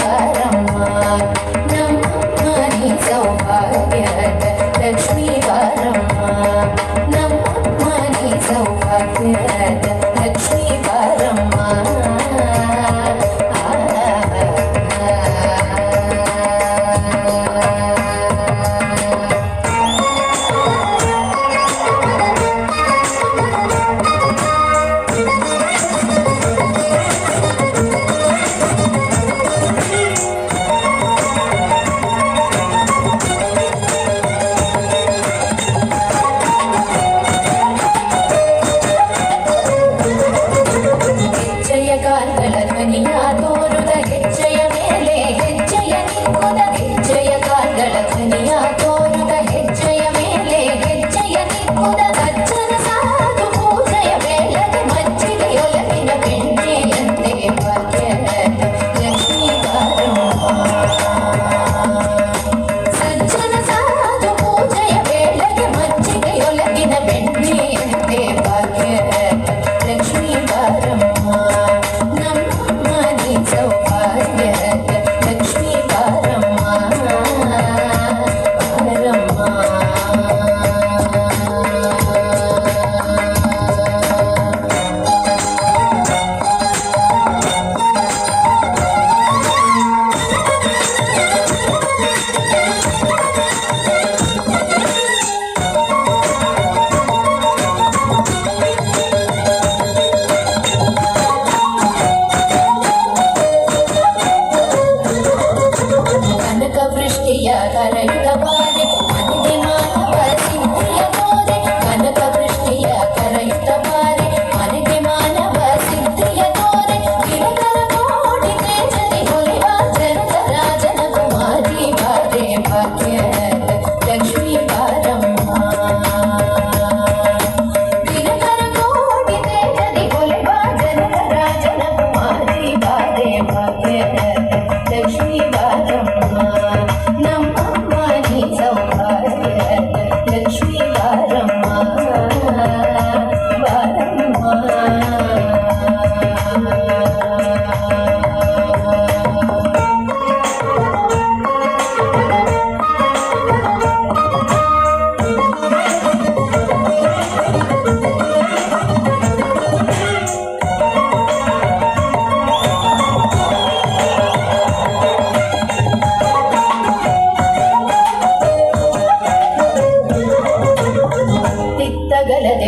ಬಾರಮ್ಮ ನಮ್ಮಮ್ಮ ನೀ ಸೌಭಾಗ್ಯದ ಲಕ್ಷ್ಮೀ ಬಾರಮ್ಮ ನಮ್ಮಮ್ಮ ನೀ ಸೌಭಾಗ್ಯದ ಲಕ್ಷ್ಮೀ ಬಾರಮ್ಮ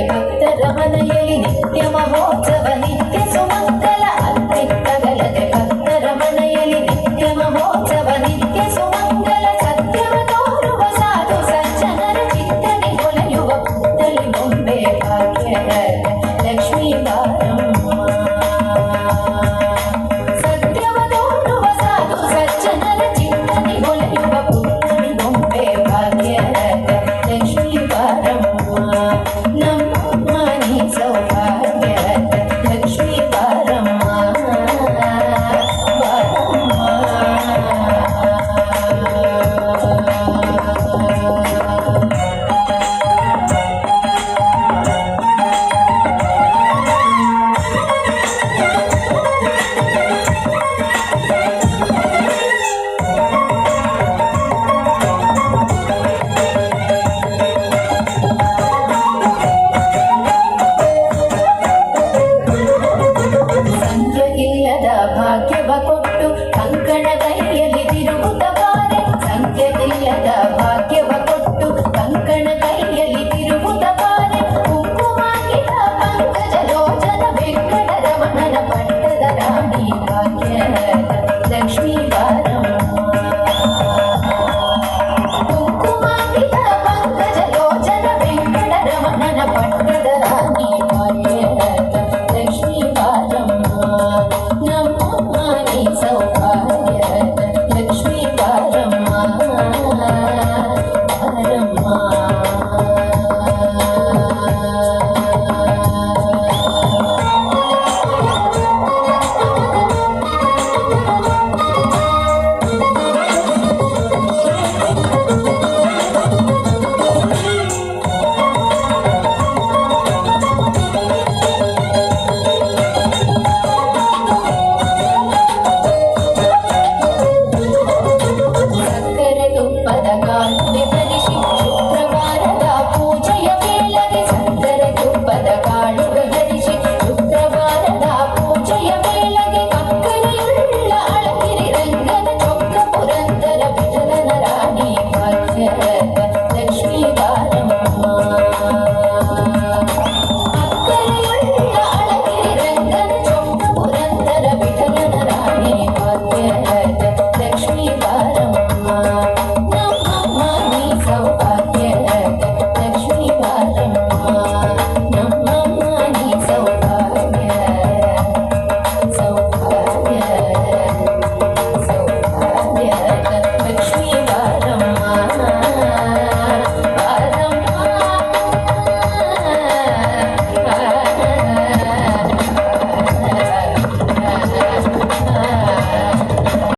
ಭಕ್ತರ ಮನೆಯಲ್ಲಿ ನಿತ್ಯ ಮಹೋತ್ಸವ ನಿತ್ಯ ಸುಮಂಗಲ ಅತ್ತಿತ್ತಗಲದೆ ಭಕ್ತರ ಮನೆಯಲ್ಲಿ ನಿತ್ಯ ಮಹೋತ್ಸವ ನಿತ್ಯ ಸುಮಂಗಲ ಸತ್ಯವ ತೋರುವ ಸಾಧು ಸಜ್ಜನರ ಚಿತ್ತನೆ ಕೊಲೆಯುವ ಪುತ್ತಲಿ ಬೊಂಬೆ ಭಾಗ್ಯದ ಲಕ್ಷ್ಮೀ ಬಾರಮ್ಮ ಸತ್ಯವ ತೋರುವ ಸಾಧು ಸಜ್ಜನರ ಚಿತ್ತನೆ ಕೊಲೆಯುವ ಪುತ್ತಲಿ ಬೊಂಬೆ ಭಾಗ್ಯದ ಲಕ್ಷ್ಮೀ ಬಾರಮ್ಮ ಸೌಭಾಗ್ಯದ ಲಕ್ಷ್ಮೀ ಬಾರಮ್ಮ ಭಾಗ್ಯವ ಕೊಟ್ಟು ಕಂಕಣ ಕೈಯಲ್ಲಿ ತಿರುಗುತ್ತ ಬಾರೆ ಸಂಖ್ಯೆಯಿಲ್ಲದ ಭಾಗ್ಯವ ಕೊಟ್ಟು ಕಂಕಣ ಕೈಯಲ್ಲಿ ತಿರುಗುತ್ತ ಬಾರೆ ಕುಂಕುಮಾಗಿದ ಪಂಕಜ ಲೋಚನ ವೆಂಕಟರಮಣನ ಪಟ್ಟದ ರಾಣಿ ಭಾಗ್ಯದ ಲಕ್ಷ್ಮೀ ಬಾರ